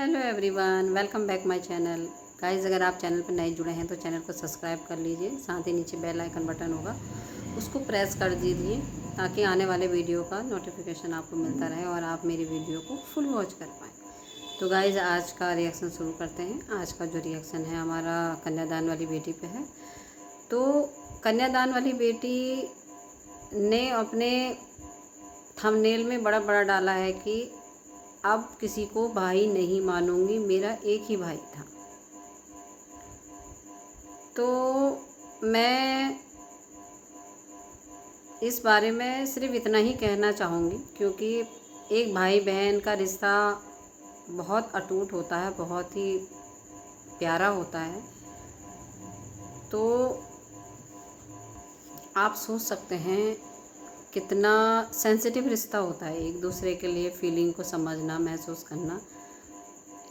Hello everyone, welcome back my channel. Guys, अगर आप channel पर नए जुड़े हैं तो चैनल को सब्सक्राइब कर लीजिए। साथ ही नीचे बेल आइकन बटन होगा, उसको प्रेस कर दीजिए ताकि आने वाले वीडियो का नोटिफिकेशन आपको मिलता रहे और आप मेरी वीडियो को फुल वॉच कर पाएँ। तो गाइस, आज का रिएक्शन शुरू करते हैं। आज का जो रिएक्शन है हमारा कन्यादान वाली बेटी पे है। तो कन्यादान वाली बेटी ने अपने थंबनेल में बड़ा बड़ा डाला है कि अब किसी को भाई नहीं मानूंगी, मेरा एक ही भाई था। तो मैं इस बारे में सिर्फ इतना ही कहना चाहूँगी, क्योंकि एक भाई बहन का रिश्ता बहुत अटूट होता है, बहुत ही प्यारा होता है। तो आप सोच सकते हैं कितना सेंसिटिव रिश्ता होता है एक दूसरे के लिए, फीलिंग को समझना, महसूस करना।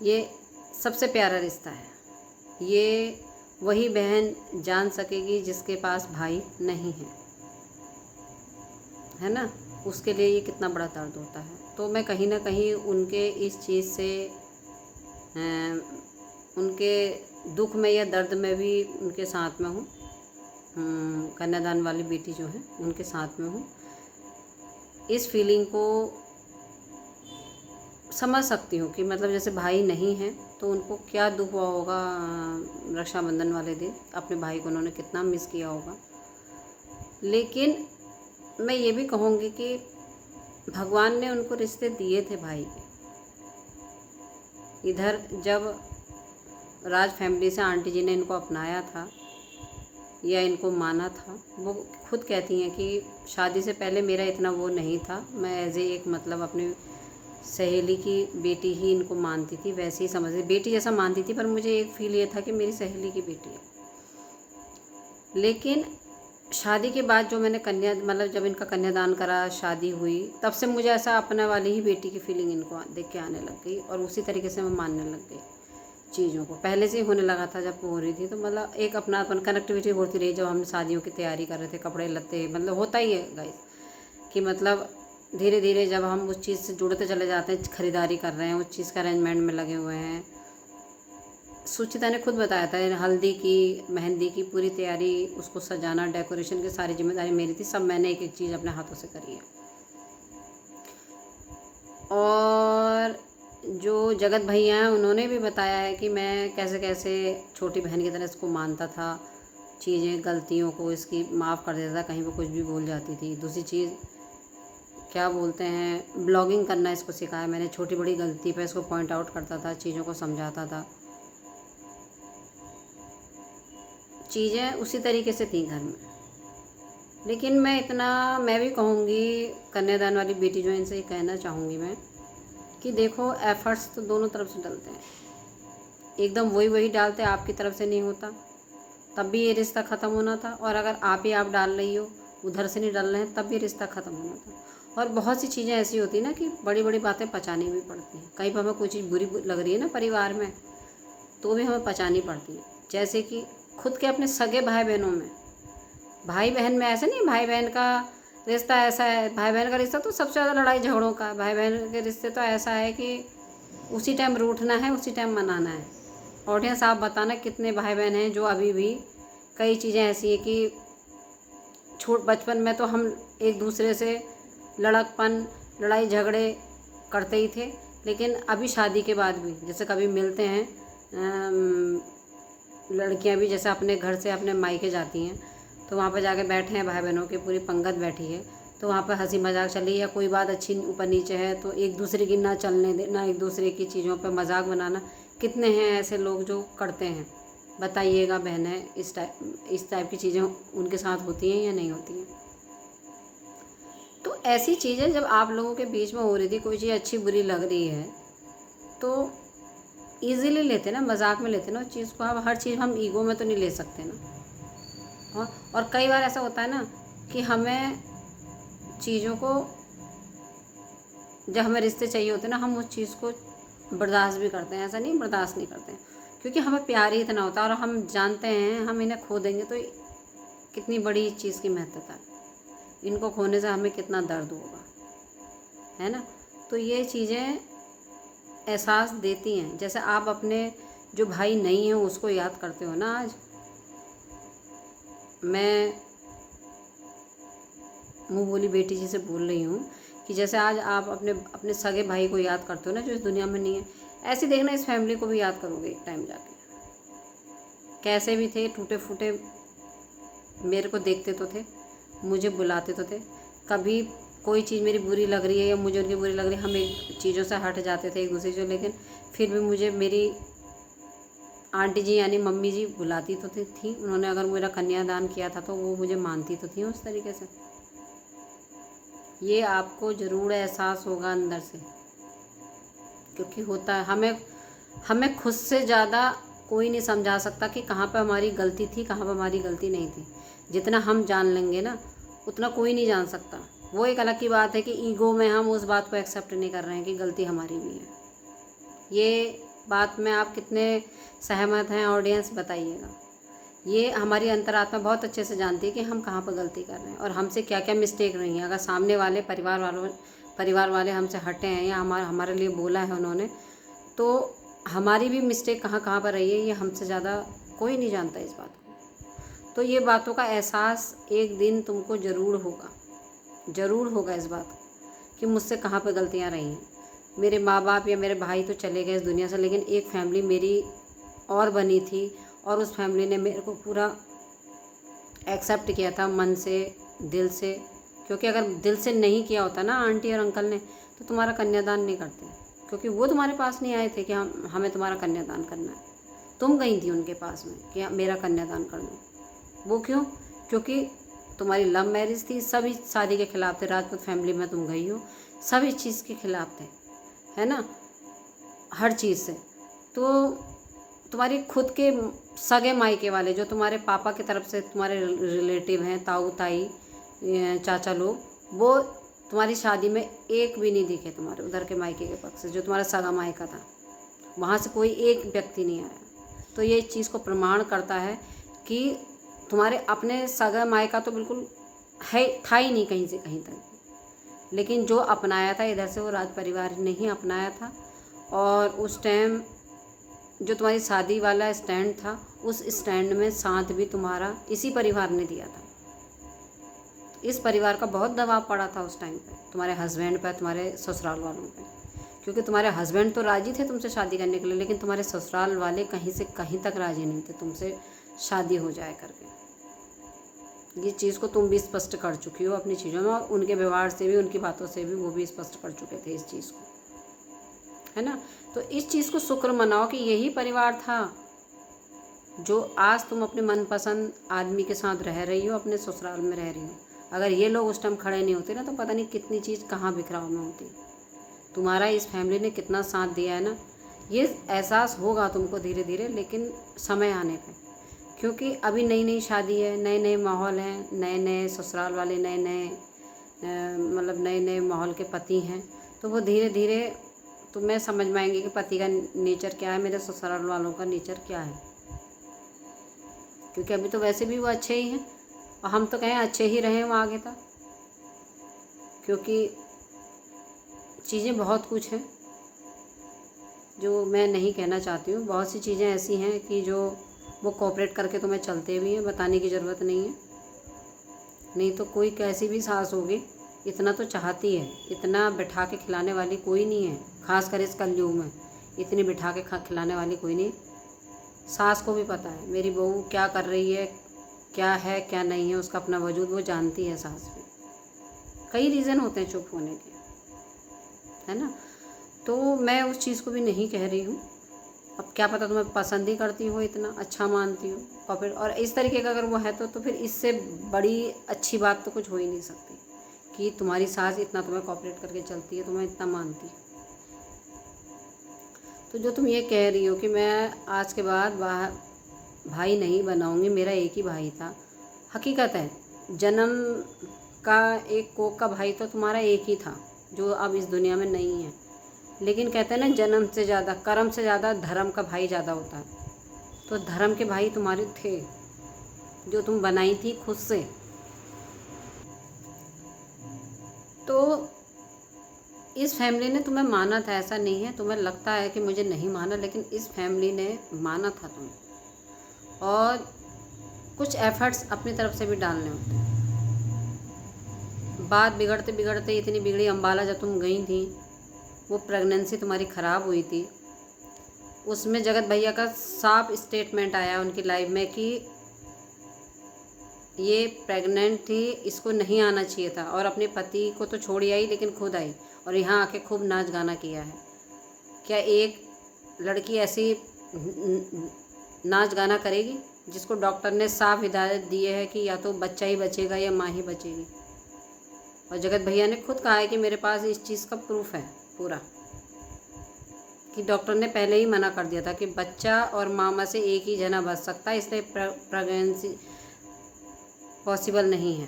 ये सबसे प्यारा रिश्ता है। ये वही बहन जान सकेगी जिसके पास भाई नहीं है ना। उसके लिए ये कितना बड़ा दर्द होता है। तो मैं कहीं ना कहीं उनके इस चीज़ से उनके दुख में या दर्द में भी उनके साथ में हूँ। कन्यादान वाली बेटी जो है उनके साथ में हूँ। इस फीलिंग को समझ सकती हूँ कि मतलब जैसे भाई नहीं है तो उनको क्या दुख हुआ होगा। रक्षाबंधन वाले दिन अपने भाई को उन्होंने कितना मिस किया होगा। लेकिन मैं ये भी कहूँगी कि भगवान ने उनको रिश्ते दिए थे भाई के। इधर जब राज फैमिली से आंटी जी ने इनको अपनाया था या इनको माना था, वो खुद कहती हैं कि शादी से पहले मेरा इतना वो नहीं था, मैं एज ए एक मतलब अपनी सहेली की बेटी ही इनको मानती थी, वैसे ही समझती, बेटी जैसा मानती थी। पर मुझे एक फील ये था कि मेरी सहेली की बेटी है। लेकिन शादी के बाद जो मैंने मतलब जब इनका कन्यादान करा, शादी हुई, तब से मुझे ऐसा अपने वाली ही बेटी की फीलिंग इनको देख के आने लग गई और उसी तरीके से मैं मानने लग गई चीज़ों को। पहले से ही होने लगा था जब हो रही थी, तो मतलब एक अपनापन, कनेक्टिविटी होती रही। जब हम शादियों की तैयारी कर रहे थे, कपड़े लत्ते, मतलब होता ही है गाइस कि मतलब धीरे धीरे जब हम उस चीज़ से जुड़ते चले जाते हैं, ख़रीदारी कर रहे हैं, उस चीज़ का अरेंजमेंट में लगे हुए हैं। सुचिता ने खुद बताया था, हल्दी की, मेहंदी की पूरी तैयारी, उसको सजाना, डेकोरेशन की सारी जिम्मेदारी मेरी थी। सब मैंने एक एक चीज़ अपने हाथों से करी है। और जो जगत भैया हैं उन्होंने भी बताया है कि मैं कैसे कैसे छोटी बहन की तरह इसको मानता था, चीज़ें, गलतियों को इसकी माफ़ कर देता था, कहीं पर कुछ भी बोल जाती थी। दूसरी चीज़ क्या बोलते हैं, ब्लॉगिंग करना इसको सिखाया मैंने। छोटी बड़ी गलती पे इसको पॉइंट आउट करता था, चीज़ों को समझाता था। चीज़ें उसी तरीके से थी घर में। लेकिन मैं भी कहूँगी, कन्यादान वाली बेटी जो, इनसे कहना चाहूँगी मैं कि देखो, एफ़र्ट्स तो दोनों तरफ से डलते हैं। एकदम वही डालते, आपकी तरफ से नहीं होता, तब भी ये रिश्ता ख़त्म होना था। और अगर आप डाल रही हो, उधर से नहीं डाल रहे हैं, तब भी रिश्ता ख़त्म होना था। और बहुत सी चीज़ें ऐसी होती हैं ना कि बड़ी बड़ी बातें पचानी भी पड़ती हैं। कहीं पर हमें कोई चीज़ बुरी लग रही है ना परिवार में, तो भी हमें पचानी पड़ती है। जैसे कि खुद के अपने सगे भाई बहनों में, भाई बहन में ऐसा नहीं, भाई बहन का रिश्ता ऐसा है, भाई बहन का रिश्ता तो सबसे ज़्यादा लड़ाई झगड़ों का। भाई बहन के रिश्ते तो ऐसा है कि उसी टाइम रूठना है, उसी टाइम मनाना है। ऑडियंस आप बताना कितने भाई बहन हैं जो अभी भी, कई चीज़ें ऐसी हैं कि बचपन में तो हम एक दूसरे से लड़कपन, लड़ाई झगड़े करते ही थे, लेकिन अभी शादी के बाद भी जैसे कभी मिलते हैं, लड़कियां भी जैसे अपने घर से अपने मायके जाती हैं, तो वहाँ पर जाके बैठे हैं भाई बहनों की पूरी पंगत बैठी है, तो वहाँ पर हंसी मजाक चली या कोई बात अच्छी ऊपर नीचे है तो एक दूसरे की ना चलने देना, एक दूसरे की चीज़ों पर मजाक बनाना। कितने हैं ऐसे लोग जो करते हैं, बताइएगा बहनें, इस टाइप की चीज़ें उनके साथ होती हैं या नहीं होती हैं। तो ऐसी चीज़ें जब आप लोगों के बीच में हो रही थी, कोई चीज़ अच्छी बुरी लग रही है तो ईज़िली लेते ना, मजाक में लेते ना उस चीज़ को। अब हर चीज़ हम ईगो में तो नहीं ले सकते ना। और कई बार ऐसा होता है ना कि हमें चीज़ों को, जब हमें रिश्ते चाहिए होते हैं ना, हम उस चीज़ को बर्दाश्त भी करते हैं, ऐसा नहीं बर्दाश्त नहीं करते हैं, क्योंकि हमें प्यार ही इतना होता है और हम जानते हैं हम इन्हें खो देंगे तो कितनी बड़ी चीज़ की महत्वता है, इनको खोने से हमें कितना दर्द होगा, है ना। तो ये चीज़ें एहसास देती हैं। जैसे आप अपने जो भाई नहीं हैं उसको याद करते हो ना। आज मैं मुँह बोली बेटी जी से बोल रही हूँ कि जैसे आज आप अपने अपने सगे भाई को याद करते हो ना, जो इस दुनिया में नहीं है, ऐसे देखना इस फैमिली को भी याद करोगे एक टाइम जाके। कैसे भी थे, टूटे फूटे, मेरे को देखते तो थे, मुझे बुलाते तो थे। कभी कोई चीज़ मेरी बुरी लग रही है या मुझे उनकी बुरी लग रही है, हम एक चीज़ों से हट जाते थे एक दूसरे से, लेकिन फिर भी मुझे मेरी आंटी जी यानी मम्मी जी बुलाती तो थी। उन्होंने अगर मेरा कन्यादान किया था तो वो मुझे मानती तो थी उस तरीके से। ये आपको ज़रूर एहसास होगा अंदर से, क्योंकि होता है। हमें खुद से ज़्यादा कोई नहीं समझा सकता कि कहाँ पे हमारी गलती थी, कहाँ पे हमारी गलती नहीं थी। जितना हम जान लेंगे ना, उतना कोई नहीं जान सकता। वो एक अलग की बात है कि ईगो में हम उस बात को एक्सेप्ट नहीं कर रहे हैं कि गलती हमारी भी है। ये बात में आप कितने सहमत हैं ऑडियंस, बताइएगा। ये हमारी अंतरात्मा बहुत अच्छे से जानती है कि हम कहाँ पर गलती कर रहे हैं और हमसे क्या क्या मिस्टेक रही है। अगर सामने वाले परिवार वाले हमसे हटे हैं या हमारे लिए बोला है उन्होंने, तो हमारी भी मिस्टेक कहाँ कहाँ पर रही है ये हमसे ज़्यादा कोई नहीं जानता इस बात को। तो ये बातों का एहसास एक दिन तुमको ज़रूर होगा इस बात का कि मुझसे कहाँ पर गलतियाँ रही हैं। मेरे माँ बाप या मेरे भाई तो चले गए इस दुनिया से, लेकिन एक फैमिली मेरी और बनी थी और उस फैमिली ने मेरे को पूरा एक्सेप्ट किया था मन से, दिल से। क्योंकि अगर दिल से नहीं किया होता ना आंटी और अंकल ने, तो तुम्हारा कन्यादान नहीं करते, क्योंकि वो तुम्हारे पास नहीं आए थे कि हमें तुम्हारा कन्यादान करना है। तुम गई थी उनके पास में कि मेरा कन्यादान कर दो। वो क्यों? क्योंकि तुम्हारी लव मैरिज थी, सभी शादी के खिलाफ थे। राजपूत फैमिली में तुम गई हो, सभी चीज़ के खिलाफ थे, है ना, हर चीज़ से। तो तुम्हारी खुद के सगे मायके वाले जो तुम्हारे पापा की तरफ से तुम्हारे रिलेटिव हैं, ताऊ ताई चाचा लोग, वो तुम्हारी शादी में एक भी नहीं दिखे। तुम्हारे उधर के मायके के पक्ष से जो तुम्हारा सगा मायका था, वहाँ से कोई एक व्यक्ति नहीं आया। तो ये चीज़ को प्रमाण करता है कि तुम्हारे अपने सगा मायका तो बिल्कुल था ही नहीं कहीं से कहीं तक। लेकिन जो अपनाया था इधर से वो राज परिवार ने ही अपनाया था। और उस टाइम जो तुम्हारी शादी वाला स्टैंड था, उस स्टैंड में साथ भी तुम्हारा इसी परिवार ने दिया था। इस परिवार का बहुत दबाव पड़ा था उस टाइम पे, तुम्हारे हस्बैंड पे, तुम्हारे ससुराल वालों पे। क्योंकि तुम्हारे हस्बैंड तो राजी थे तुमसे शादी करने के लिए, लेकिन तुम्हारे ससुराल वाले कहीं से कहीं तक राजी नहीं थे तुमसे शादी हो जाए करके। ये चीज़ को तुम भी स्पष्ट कर चुकी हो अपनी चीज़ों में, और उनके व्यवहार से भी, उनकी बातों से भी वो भी स्पष्ट कर चुके थे इस चीज़ को, है ना। तो इस चीज़ को शुक्र मनाओ कि यही परिवार था जो आज तुम अपने मनपसंद आदमी के साथ रह रही हो, अपने ससुराल में रह रही हो। अगर ये लोग उस टाइम खड़े नहीं होते ना, तो पता नहीं कितनी चीज़ कहाँ बिखराव में होती। तुम्हारा इस फैमिली ने कितना साथ दिया है ना, ये एहसास होगा तुमको धीरे धीरे, लेकिन समय आने पे। क्योंकि अभी नई नई शादी है, नए नए माहौल हैं, नए नए ससुराल वाले, नए नए माहौल के पति हैं। तो वो धीरे धीरे तुम्हें समझ में आएंगे कि पति का नेचर क्या है, मेरे ससुराल वालों का नेचर क्या है। क्योंकि अभी तो वैसे भी वो अच्छे ही हैं, और हम तो कहें अच्छे ही रहे वो आगे तक। क्योंकि चीज़ें बहुत कुछ हैं जो मैं नहीं कहना चाहती हूँ। बहुत सी चीज़ें ऐसी हैं कि जो वो कोऑपरेट करके तुम्हें चलते भी हैं, बताने की ज़रूरत नहीं है। नहीं तो कोई कैसी भी सास होगी, इतना तो चाहती है, इतना बिठा के खिलाने वाली कोई नहीं है। खासकर इस कलयुग में इतनी बिठा के खिलाने वाली कोई नहीं। सास को भी पता है मेरी बहू क्या कर रही है, क्या है क्या नहीं है, उसका अपना वजूद वो जानती है सास भी। कई रीज़न होते हैं चुप होने के, है ना। तो मैं उस चीज़ को भी नहीं कह रही हूँ। अब क्या पता तुम्हें पसंद ही करती हो, इतना अच्छा मानती हो कॉपरेट, और इस तरीके का अगर वो है तो फिर इससे बड़ी अच्छी बात तो कुछ हो ही नहीं सकती कि तुम्हारी सास इतना तुम्हें कॉपरेट करके चलती है, तुम्हें इतना मानती है। तो जो तुम ये कह रही हो कि मैं आज के बाद भाई नहीं बनाऊंगी, मेरा एक ही भाई था, हकीकत है। जन्म का एक कोख का भाई तो तुम्हारा एक ही था जो अब इस दुनिया में नहीं है। लेकिन कहते हैं ना, जन्म से ज़्यादा, कर्म से ज़्यादा धर्म का भाई ज़्यादा होता है। तो धर्म के भाई तुम्हारे थे जो तुम बनाई थी खुद से। तो इस फैमिली ने तुम्हें माना था, ऐसा नहीं है। तुम्हें लगता है कि मुझे नहीं माना, लेकिन इस फैमिली ने माना था तुम्हें। और कुछ एफर्ट्स अपनी तरफ से भी डालने होते हैं। बात बिगड़ते बिगड़ते इतनी बिगड़ी, अम्बाला जब तुम गई थी, वो प्रेगनेंसी तुम्हारी ख़राब हुई थी, उसमें जगत भैया का साफ स्टेटमेंट आया उनकी लाइफ में कि ये प्रेग्नेंट थी, इसको नहीं आना चाहिए था। और अपने पति को तो छोड़ आई, लेकिन खुद आई और यहाँ आके खूब नाच गाना किया है। क्या एक लड़की ऐसी नाच गाना करेगी जिसको डॉक्टर ने साफ हिदायत दी है कि या तो बच्चा ही बचेगा या माँ ही बचेगी? और जगत भैया ने खुद कहा है कि मेरे पास इस चीज़ का प्रूफ है पूरा, कि डॉक्टर ने पहले ही मना कर दिया था कि बच्चा और मामा से एक ही जना बच सकता है, इसलिए प्रेगनेंसी पॉसिबल नहीं है।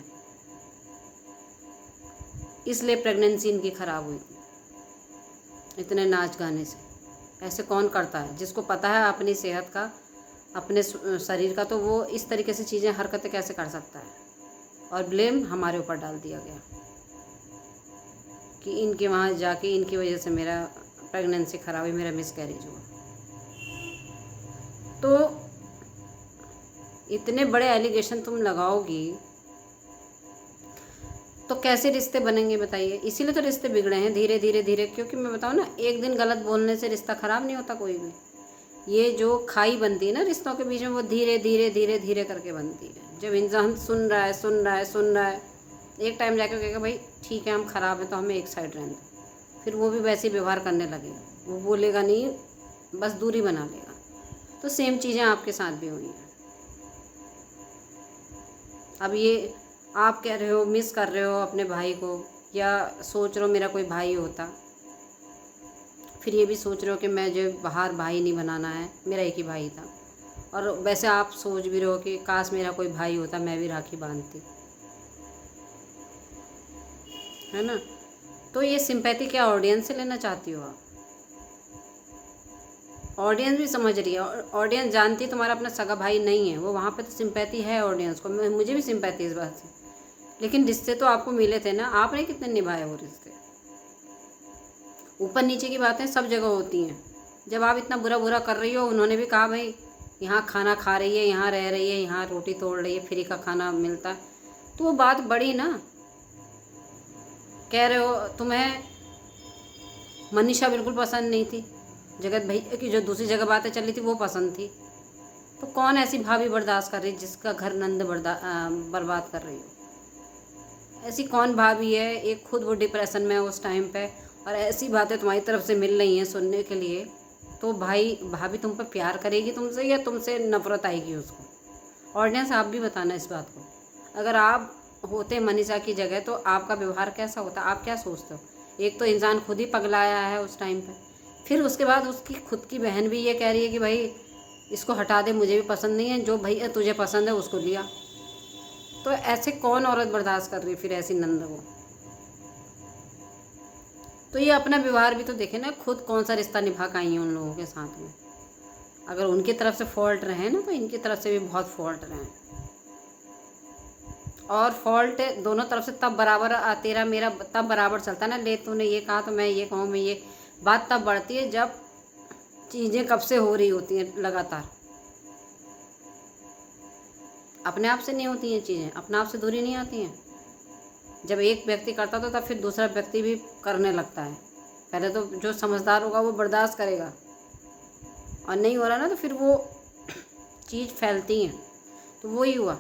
इसलिए प्रेगनेंसी इनकी ख़राब हुई थी इतने नाच गाने से। ऐसे कौन करता है? जिसको पता है अपनी सेहत का, अपने शरीर का, तो वो इस तरीके से चीज़ें, हरकतें कैसे कर सकता है? और ब्लेम हमारे ऊपर डाल दिया गया कि इनके वहाँ जाके इनकी वजह से मेरा प्रेगनेंसी ख़राब हुई, मेरा मिसकैरेज हुआ। तो इतने बड़े एलिगेशन तुम लगाओगी तो कैसे रिश्ते बनेंगे बताइए? इसीलिए तो रिश्ते बिगड़े हैं धीरे धीरे धीरे। क्योंकि मैं बताऊँ ना, एक दिन गलत बोलने से रिश्ता ख़राब नहीं होता कोई भी। ये जो खाई बनती है ना रिश्तों के बीच में, वो धीरे धीरे धीरे धीरे करके बनती है। जब इंसान सुन रहा है सुन रहा है सुन रहा है, एक टाइम जाकर कहेगा भाई ठीक है हम ख़राब हैं तो हमें एक साइड रहने दो, फिर वो भी वैसे ही व्यवहार करने लगेगा। वो बोलेगा नहीं, बस दूरी बना लेगा। तो सेम चीज़ें आपके साथ भी हुई हैं। अब ये आप कह रहे हो, मिस कर रहे हो अपने भाई को, या सोच रहे हो मेरा कोई भाई होता, फिर ये भी सोच रहे हो कि मैं जो बाहर भाई नहीं बनाना है, मेरा एक ही भाई था। और वैसे आप सोच भी रहे हो कि काश मेरा कोई भाई होता, मैं भी राखी बांधती, है ना? तो ये सिंपैथी क्या ऑडियंस से लेना चाहती हो आप? ऑडियंस भी समझ रही है, ऑडियंस जानती है तुम्हारा अपना सगा भाई नहीं है वो, वहाँ पे तो सिंपैथी है ऑडियंस को। मुझे भी सिंपैथी इस बात से, लेकिन रिश्ते तो आपको मिले थे ना, आपने कितने निभाए वो रिश्ते? ऊपर नीचे की बातें सब जगह होती हैं। जब आप इतना बुरा बुरा कर रही हो, उन्होंने भी कहा भाई यहाँ खाना खा रही है, यहाँ रह रही है, यहाँ रोटी तोड़ रही है, फ्री का खाना मिलता है, तो वो बात बढ़ी ना। कह रहे हो तुम्हें मनीषा बिल्कुल पसंद नहीं थी, जगत भैया की जो दूसरी जगह बातें चल रही थी वो पसंद थी। तो कौन ऐसी भाभी बर्दाश्त कर रही जिसका घर नंद बर्बाद कर रही हो? ऐसी कौन भाभी है? एक खुद वो डिप्रेशन में है उस टाइम पे, और ऐसी बातें तुम्हारी तरफ से मिल रही हैं सुनने के लिए, तो भाई भाभी तुम पर प्यार करेगी तुमसे या तुमसे नफरत आएगी उसको? ऑडियंस आप भी बताना इस बात को। अगर आप होते मनीषा की जगह तो आपका व्यवहार कैसा होता? आप क्या सोचते हो? एक तो इंसान खुद ही पगलाया है उस टाइम पे, फिर उसके बाद उसकी खुद की बहन भी ये कह रही है कि भाई इसको हटा दे, मुझे भी पसंद नहीं है, जो भैया तुझे पसंद है उसको लिया। तो ऐसे कौन औरत बर्दाश्त कर रही है फिर ऐसी नंद को? तो ये अपना व्यवहार भी तो देखे ना, खुद कौन सा रिश्ता निभा के आई हैं उन लोगों के साथ में। अगर उनकी तरफ से फॉल्ट रहे ना, तो इनकी तरफ से भी बहुत फॉल्ट रहे। और फॉल्ट दोनों तरफ से तब बराबर, तेरा मेरा तब बराबर चलता है ना, ले तूने ये कहा तो मैं ये कहूँ, मैं ये, बात तब बढ़ती है जब चीज़ें कब से हो रही होती हैं लगातार। अपने आप से नहीं होती हैं चीज़ें, अपने आप से दूरी नहीं आती हैं। जब एक व्यक्ति करता तो तब फिर दूसरा व्यक्ति भी करने लगता है। पहले तो जो समझदार होगा वो बर्दाश्त करेगा, और नहीं हो रहा ना तो फिर वो चीज़ फैलती हैं। तो वही हुआ,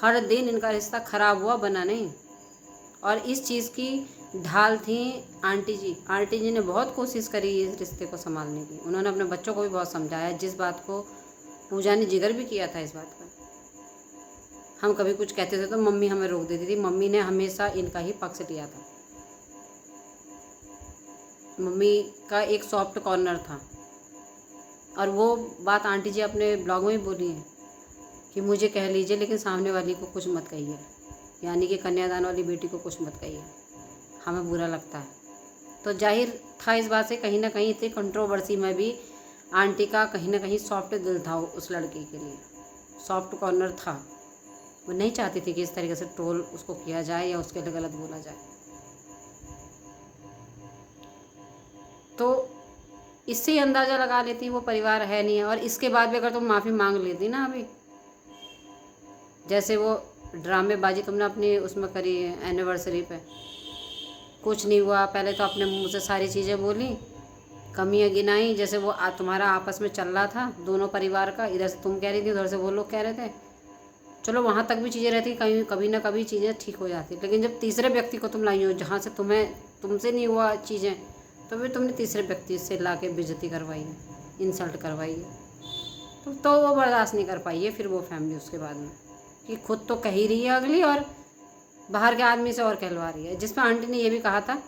हर दिन इनका रिश्ता ख़राब हुआ, बना नहीं। और इस चीज़ की ढाल थी आंटी जी। आंटी जी ने बहुत कोशिश करी इस रिश्ते को संभालने की। उन्होंने अपने बच्चों को भी बहुत समझाया, जिस बात को पूजा ने जिक्र भी किया था इस बात का। हम कभी कुछ कहते थे तो मम्मी हमें रोक देती थी। मम्मी ने हमेशा इनका ही पक्ष लिया था। मम्मी का एक सॉफ्ट कॉर्नर था, और वो बात आंटी जी अपने ब्लॉग में भी बोली है कि मुझे कह लीजिए लेकिन सामने वाली को कुछ मत कहिए, यानी कि कन्यादान वाली बेटी को कुछ मत कहिए, हमें बुरा लगता है। तो जाहिर था इस बात से कहीं ना कहीं इतनी कंट्रोवर्सी में भी आंटी का कहीं ना कहीं सॉफ्ट दिल था उस लड़की के लिए, सॉफ्ट कॉर्नर था। वो नहीं चाहती थी कि इस तरीके से ट्रोल उसको किया जाए या उसके लिए गलत बोला जाए। तो इससे ही अंदाज़ा लगा लेती वो परिवार है नहीं है। और इसके बाद भी अगर तुम माफ़ी मांग लेती ना अभी, जैसे वो ड्रामेबाजी तुमने अपनी उसमें करी एनिवर्सरी पे, कुछ नहीं हुआ, पहले तो अपने मुंह से सारी चीज़ें बोली, कमियां गिनाई, जैसे वो तुम्हारा आपस में चल रहा था दोनों परिवार का, इधर से तुम कह रही थी उधर से वो लोग कह रहे थे, चलो वहाँ तक भी चीज़ें रहती, कहीं कभी ना कभी चीज़ें ठीक हो जाती। लेकिन जब तीसरे व्यक्ति को तुम लाई हो जहाँ से तुमसे नहीं हुआ चीज़ें, तो फिर तुमने तीसरे व्यक्ति से ला के बेइज्जती करवाई है, इंसल्ट करवाई है, तो वो बर्दाश्त नहीं कर पाई है फिर वो फैमिली उसके बाद में, कि खुद तो कह ही रही है अगली और बाहर के आदमी से और कहलवा रही है। जिसमें आंटी ने ये भी कहा था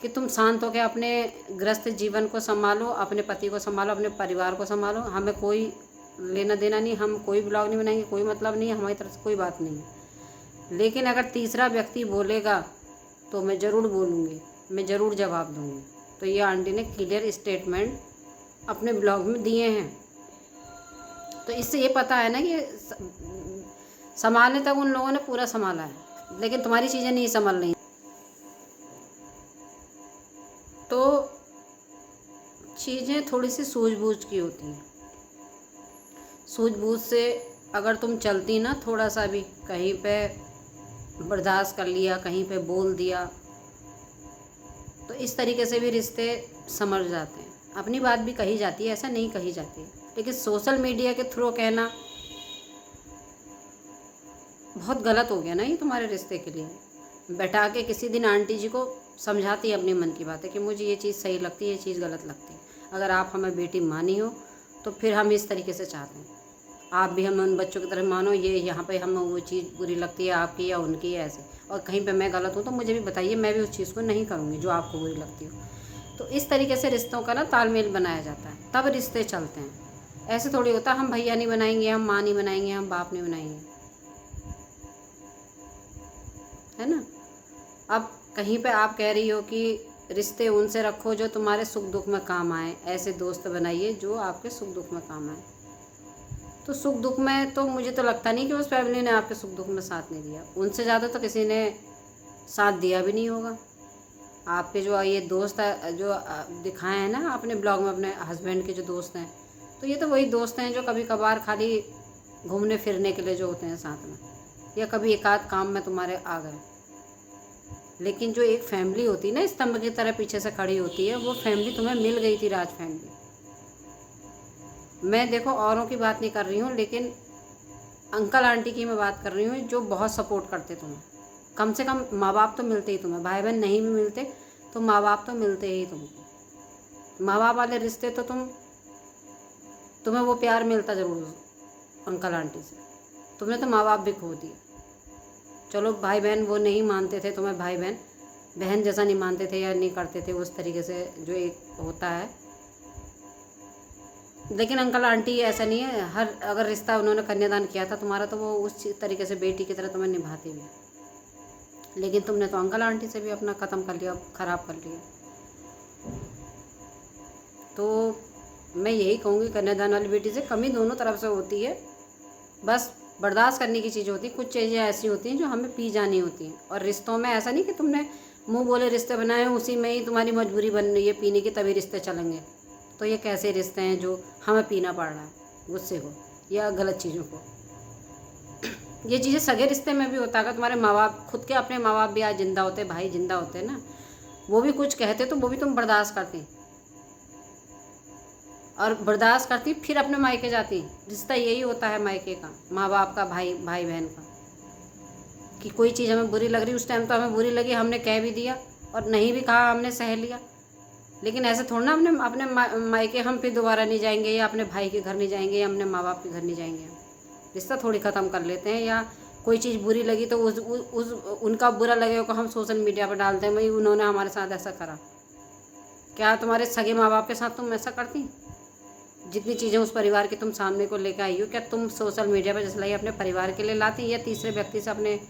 कि तुम शांत होकर अपने ग्रस्त जीवन को संभालो, अपने पति को संभालो, अपने परिवार को संभालो, हमें कोई लेना देना नहीं, हम कोई ब्लॉग नहीं बनाएंगे, कोई मतलब नहीं है, हमारी तरफ से कोई बात नहीं है। लेकिन अगर तीसरा व्यक्ति बोलेगा तो मैं ज़रूर बोलूँगी, मैं ज़रूर जवाब दूँगी। तो ये आंटी ने क्लियर स्टेटमेंट अपने ब्लॉग में दिए हैं। तो इससे ये पता है ना कि संभालने तक उन लोगों ने पूरा संभाला है, लेकिन तुम्हारी चीज़ें नहीं संभल रही। तो चीज़ें थोड़ी सी सूझबूझ की होती हैं, सूझबूझ से अगर तुम चलती ना, थोड़ा सा भी कहीं पे बर्दाश्त कर लिया, कहीं पे बोल दिया, तो इस तरीके से भी रिश्ते समझ जाते हैं। अपनी बात भी कही जाती है, ऐसा नहीं कही जाती है, लेकिन सोशल मीडिया के थ्रू कहना बहुत गलत हो गया ना ये तुम्हारे रिश्ते के लिए। बैठा के किसी दिन आंटी जी को समझाती है अपने मन की बातें कि मुझे ये चीज़ सही लगती है, ये चीज़ गलत लगती है, अगर आप हमें बेटी मानी हो तो फिर हम इस तरीके से चाहते हैं, आप भी हमें उन बच्चों की तरह मानो, ये यहाँ पे हमें वो चीज़ बुरी लगती है आपकी या उनकी है ऐसे, और कहीं पे मैं गलत हूँ तो मुझे भी बताइए, मैं भी उस चीज़ को नहीं करूँगी जो आपको बुरी लगती हो। तो इस तरीके से रिश्तों का ना तालमेल बनाया जाता है, तब रिश्ते चलते हैं। ऐसे थोड़ी होता हम भैया नहीं बनाएंगे, हम माँ नहीं बनाएंगे, हम बाप नहीं बनाएंगे, है ना। अब कहीं पे आप कह रही हो कि रिश्ते उनसे रखो जो तुम्हारे सुख दुख में काम आए, ऐसे दोस्त बनाइए जो आपके सुख दुख में काम आए। तो सुख दुख में तो मुझे तो लगता नहीं कि उस फैमिली ने आपके सुख दुख में साथ नहीं दिया, उनसे ज़्यादा तो किसी ने साथ दिया भी नहीं होगा। आपके जो ये दोस्त जो दिखाए हैं ना आपने ब्लॉग में अपने हस्बैंड के जो दोस्त हैं, तो ये तो वही दोस्त हैं जो कभी कभार खाली घूमने फिरने के लिए जो होते हैं साथ में, या कभी एक आध काम में तुम्हारे आ गए। लेकिन जो एक फैमिली होती है ना, स्तंभ की तरह पीछे से खड़ी होती है, वो फैमिली तुम्हें मिल गई थी, राज फैमिली। मैं देखो औरों की बात नहीं कर रही हूँ, लेकिन अंकल आंटी की मैं बात कर रही हूँ जो बहुत सपोर्ट करते तुम्हें। कम से कम माँ बाप तो मिलते ही तुम्हें, भाई बहन नहीं भी मिलते तो माँ बाप तो मिलते ही तुमको। माँ बाप वाले रिश्ते तो तुम्हें वो प्यार मिलता ज़रूर अंकल आंटी से, तुमने तो माँ बाप भी खो दिए। चलो भाई बहन वो नहीं मानते थे तुम्हें, भाई बहन बहन जैसा नहीं मानते थे या नहीं करते थे उस तरीके से जो एक होता है, लेकिन अंकल आंटी ऐसा नहीं है। हर अगर रिश्ता उन्होंने कन्यादान किया था तुम्हारा, तो वो उस तरीके से बेटी की तरह तुम्हें निभाते भी। लेकिन तुमने तो अंकल आंटी से भी अपना ख़त्म कर लिया, ख़राब कर लिया। तो मैं यही कहूँगी, कन्यादान वाली बेटी से कमी दोनों तरफ से होती है, बस बर्दाश्त करने की चीज़ होती है। कुछ चीज़ें ऐसी होती हैं जो हमें पी जानी होती हैं। और रिश्तों में ऐसा नहीं कि तुमने मुंह बोले रिश्ते बनाए, उसी में ही तुम्हारी मजबूरी बन रही है पीने की, तभी रिश्ते चलेंगे। तो ये कैसे रिश्ते हैं जो हमें पीना पड़ रहा है गुस्से को या गलत चीज़ों को। ये चीज़ें सगे रिश्ते में भी होता है। अगर तुम्हारे माँ बाप, खुद के अपने माँ बाप भी आज जिंदा होते, भाई जिंदा होते ना, वो भी कुछ कहते तो वो भी तुम बर्दाश्त करती, और बर्दाश्त करती फिर अपने मायके जाती। रिश्ता यही होता है मायके का, माँ बाप का, भाई बहन का, कि कोई चीज़ हमें बुरी लग रही, उस टाइम तो हमें बुरी लगी, हमने कह भी दिया, और नहीं भी कहा हमने सह लिया। लेकिन ऐसे थोड़ा ना अपने मायके हम फिर दोबारा नहीं जाएंगे, या अपने भाई के घर नहीं जाएंगे, या अपने माँ बाप के घर नहीं जाएंगे। रिश्ता थोड़ी ख़त्म कर लेते हैं, या कोई चीज़ बुरी लगी तो उस उनका बुरा लगेगा को हम सोशल मीडिया पर डालते हैं, भाई उन्होंने हमारे साथ ऐसा करा। क्या तुम्हारे सगे माँ बाप के साथ तुम ऐसा करती? जितनी चीज़ें उस परिवार की तुम सामने को लेकर आई हो, क्या तुम सोशल मीडिया पर जैसे लाई अपने परिवार के लिए लाती, या तीसरे व्यक्ति से अपने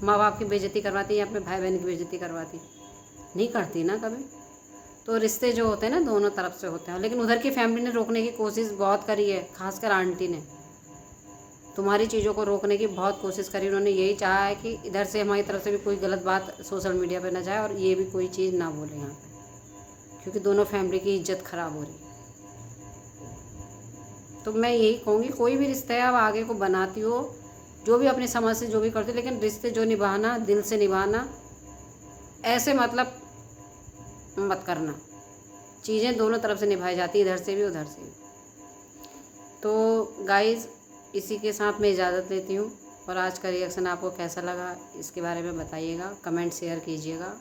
माँ बाप की बेइज्जती करवाती, या अपने भाई बहन की बेइज्जती करवाती? नहीं करती ना कभी। तो रिश्ते जो होते हैं ना दोनों तरफ से होते हैं। लेकिन उधर की फैमिली ने रोकने की कोशिश बहुत करी है, खासकर आंटी ने तुम्हारी चीज़ों को रोकने की बहुत कोशिश करी। उन्होंने यही चाहा है कि इधर से हमारी तरफ से भी कोई गलत बात सोशल मीडिया पर ना जाए, और ये भी कोई चीज़ ना बोले यहाँ पे। क्योंकि दोनों फैमिली की इज्जत ख़राब हो रही है। तो मैं यही कहूँगी, कोई भी रिश्ता है आप आगे को बनाती हो, जो भी अपनी समझ से जो भी करती हो, लेकिन रिश्ते जो निभाना, दिल से निभाना, ऐसे मतलब मत करना। चीज़ें दोनों तरफ से निभाई जाती है, इधर से भी उधर से भी। तो गाइज़, इसी के साथ मैं इजाज़त लेती हूँ। और आज का रिएक्शन आपको कैसा लगा इसके बारे में बताइएगा, कमेंट शेयर कीजिएगा,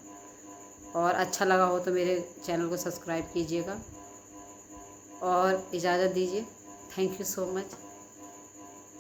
और अच्छा लगा हो तो मेरे चैनल को सब्सक्राइब कीजिएगा और इजाज़त दीजिए। Thank you so much.